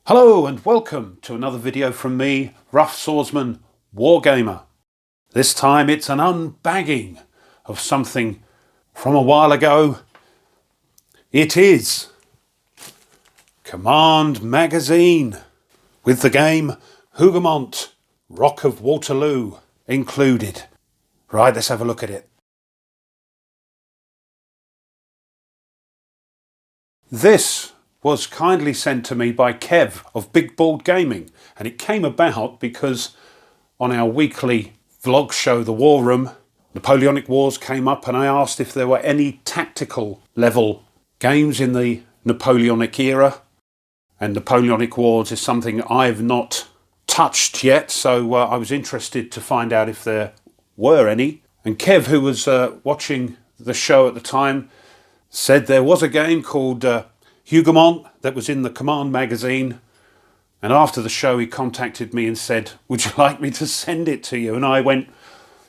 Hello and welcome to another video from me, Rough Swordsman Wargamer. This time it's an unbagging of something from a while ago. It is Command Magazine with the game Hougoumont, Rock of Waterloo included. Right, let's have a look at it. This was kindly sent to me by Kev of Big Board Gaming, and it came about because on our weekly vlog show, The War Room, Napoleonic Wars came up, and I asked if there were any tactical level games in the Napoleonic era, and Napoleonic Wars is something I've not touched yet, so I was interested to find out if there were any. And Kev, who was watching the show at the time, said there was a game called Hougoumont that was in the Command magazine, and after the show he contacted me and said, would you like me to send it to you? And I went,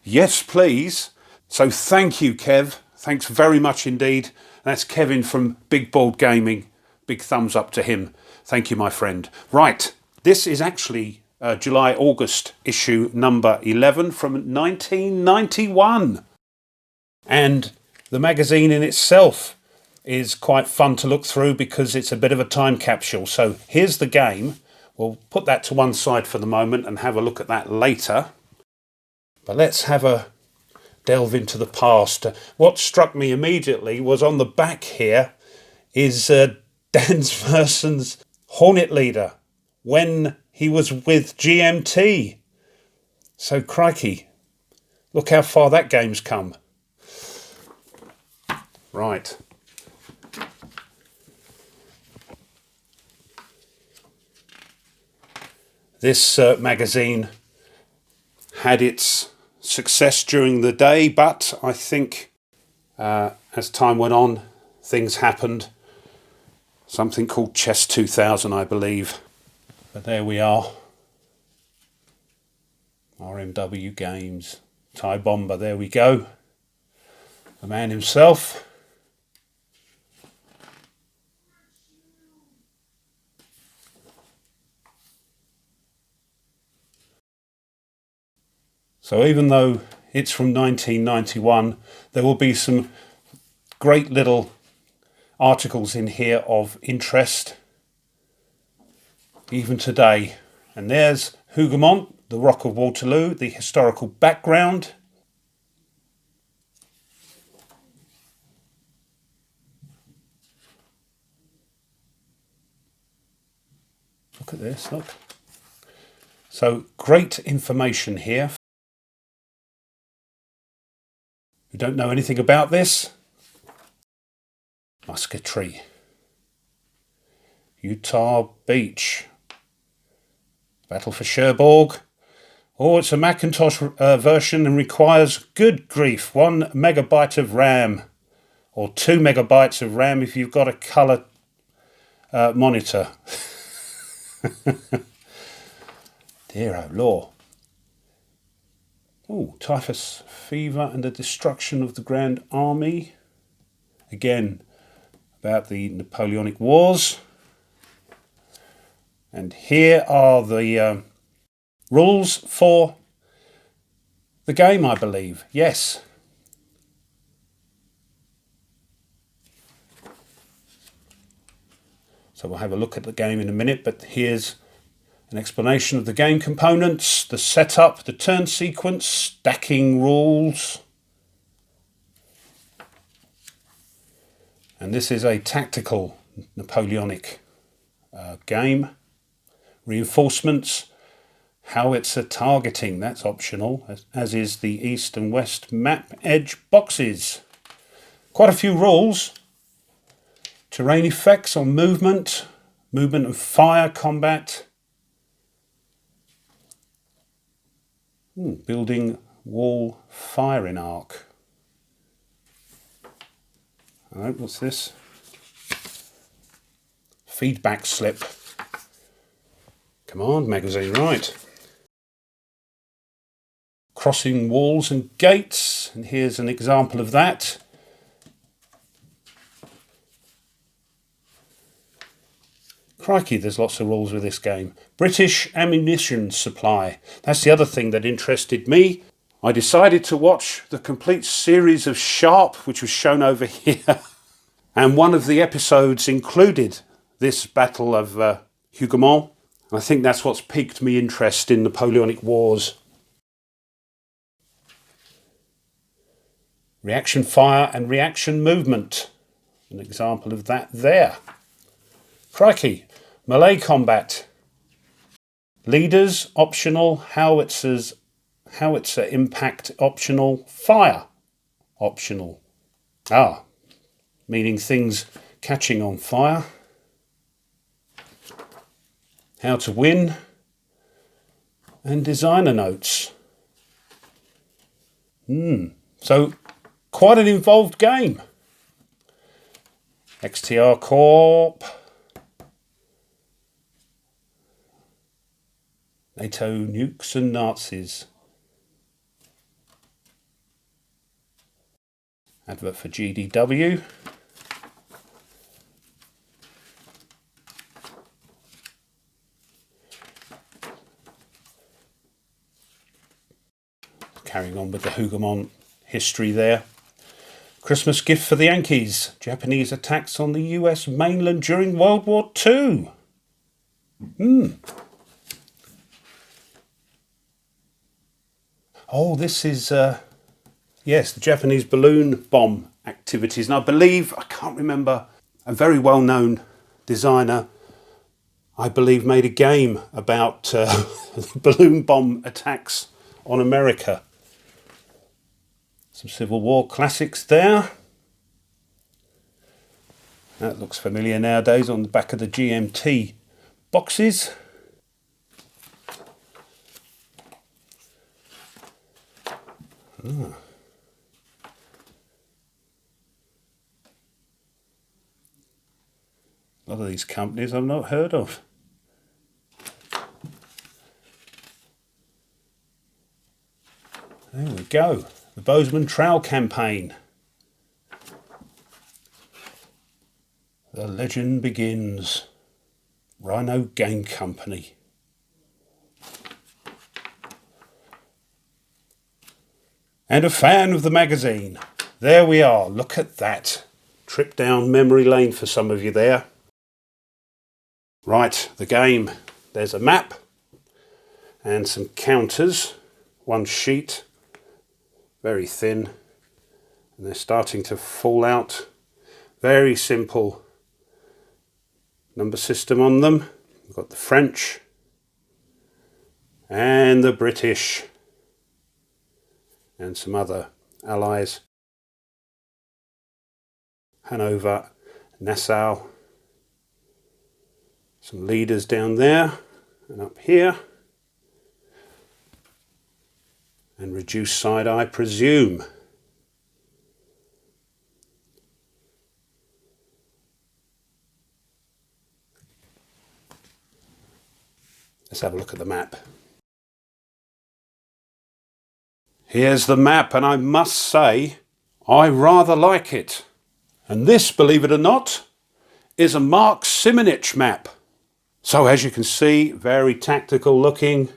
yes please. So thank you, Kev, thanks very much indeed. That's Kevin from Big Board Gaming, big thumbs up to him. Thank you, my friend. Right, this is actually July-August issue number 11 from 1991, and the magazine in itself is quite fun to look through because it's a bit of a time capsule. So here's the game. We'll put that to one side for the moment and have a look at that later. But let's have a delve into the past. What struck me immediately was on the back here is Dan Smerson's Hornet leader when he was with GMT. So crikey, look how far that game's come. Right. This magazine had its success during the day, but I think as time went on, things happened. Something called Chess 2000, I believe. But there we are. RMW Games. Ty Bomber, there we go. The man himself. So even though it's from 1991, there will be some great little articles in here of interest, even today. And there's Hougoumont, the Rock of Waterloo, the historical background. Look at this, look. So great information here. Who don't know anything about this? Musketry. Utah Beach. Battle for Cherbourg. Oh, it's a Macintosh version and requires, good grief, 1 megabyte of RAM. Or 2 megabytes of RAM if you've got a colour monitor. Dear oh law. Oh, typhus fever and the destruction of the Grand Army. Again, about the Napoleonic Wars. And here are the rules for the game, I believe. Yes. So we'll have a look at the game in a minute, but here's an explanation of the game components, the setup, the turn sequence, stacking rules. And this is a tactical Napoleonic game. Reinforcements, howitzer targeting, that's optional, as is the east and west map edge boxes. Quite a few rules. Terrain effects on movement, movement and fire combat. Building wall firing arc. Alright, what's this? Feedback slip. Command magazine, right. Crossing walls and gates, and here's an example of that. Crikey, there's lots of rules with this game. British ammunition supply. That's the other thing that interested me. I decided to watch the complete series of Sharp, which was shown over here. And one of the episodes included this Battle of Hougoumont. And I think that's what's piqued me interest in Napoleonic Wars. Reaction fire and reaction movement. An example of that there. Crikey. Melee combat. Leaders optional, howitzer impact optional, fire optional. Meaning things catching on fire. How to win. And designer notes. So quite an involved game. XTR Corp. NATO nukes and Nazis. Advert for GDW. Carrying on with the Hougoumont history there. Christmas gift for the Yankees. Japanese attacks on the US mainland during World War II. Oh, this is, yes, the Japanese balloon bomb activities. And I can't remember, a very well-known designer, I believe, made a game about balloon bomb attacks on America. Some Civil War classics there. That looks familiar nowadays on the back of the GMT boxes. A lot of these companies I've not heard of. There we go. The Bozeman Trail Campaign. The legend begins. Rhino Game Company. And a fan of the magazine. There we are. Look at that. Trip down memory lane for some of you there. Right, the game. There's a map and some counters. One sheet. Very thin. And they're starting to fall out. Very simple number system on them. We've got the French and the British and some other allies. Hanover, Nassau. Some leaders down there and up here. And reduced side, I presume. Let's have a look at the map. Here's the map, and I must say, I rather like it. And this, believe it or not, is a Mark Simonitch map. So as you can see, very tactical looking.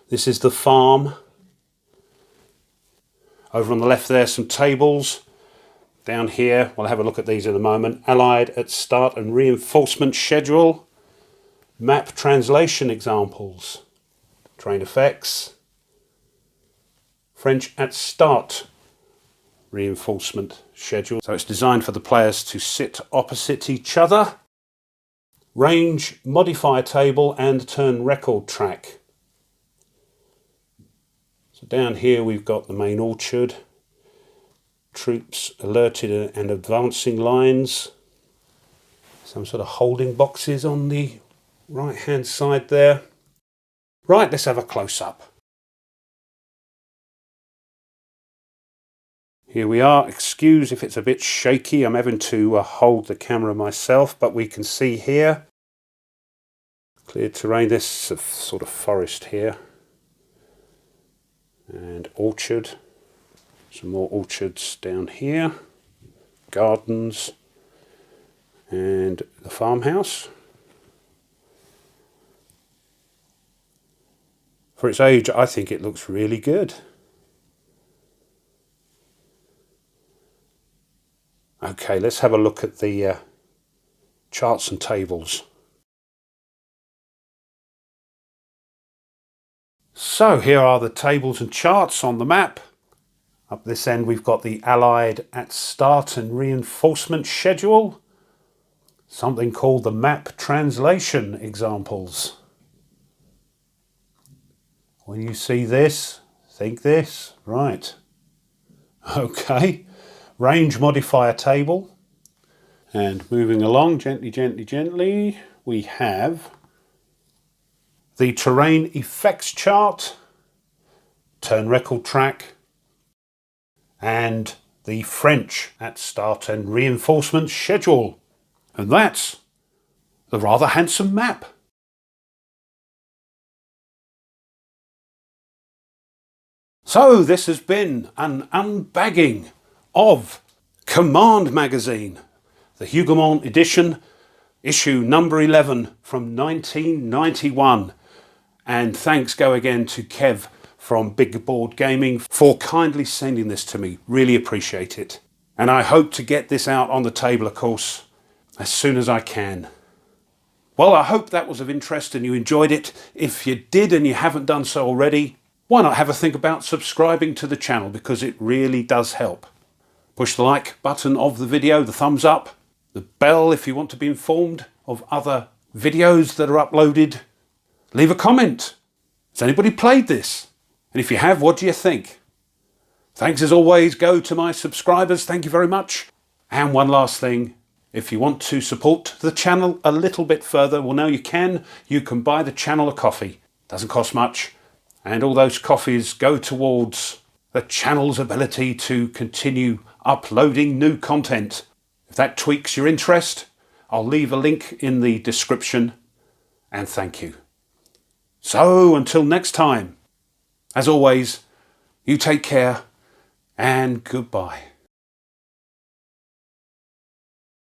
This is the farm. Over on the left there, some tables. Down here, we'll have a look at these in a moment. Allied at start and reinforcement schedule. Map translation examples. Train effects. French at start reinforcement schedule. So it's designed for the players to sit opposite each other. Range modifier table and turn record track. So down here we've got the main orchard. Troops alerted and advancing lines. Some sort of holding boxes on the right hand side there. Right, let's have a close up. Here we are. Excuse if it's a bit shaky. I'm having to hold the camera myself, but we can see here. Clear terrain. This is a sort of forest here. And orchard. Some more orchards down here. Gardens. And the farmhouse. For its age, I think it looks really good. Okay, let's have a look at the charts and tables. So here are the tables and charts on the map. Up this end we've got the Allied at start and reinforcement schedule. Something called the map translation examples. When you see this, think this. Right. Okay. Range modifier table. And moving along gently, gently, gently, we have the terrain effects chart, turn record track, and the French at start and reinforcement schedule. And that's the rather handsome map. So this has been an unbagging of Command Magazine, the Hougoumont edition, issue number 11 from 1991. And thanks go again to Kev from Big Board Gaming for kindly sending this to me. Really appreciate it. And I hope to get this out on the table, of course, as soon as I can. Well, I hope that was of interest and you enjoyed it. If you did and you haven't done so already, why not have a think about subscribing to the channel, because it really does help. Push the like button of the video, the thumbs up, the bell if you want to be informed of other videos that are uploaded. Leave a comment. Has anybody played this? And if you have, what do you think? Thanks as always go to my subscribers. Thank you very much. And one last thing. If you want to support the channel a little bit further, well, now you can. You can buy the channel a coffee. Doesn't cost much. And all those coffees go towards the channel's ability to continue uploading new content. If that tweaks your interest, I'll leave a link in the description. And thank you. So until next time, as always, you take care and goodbye.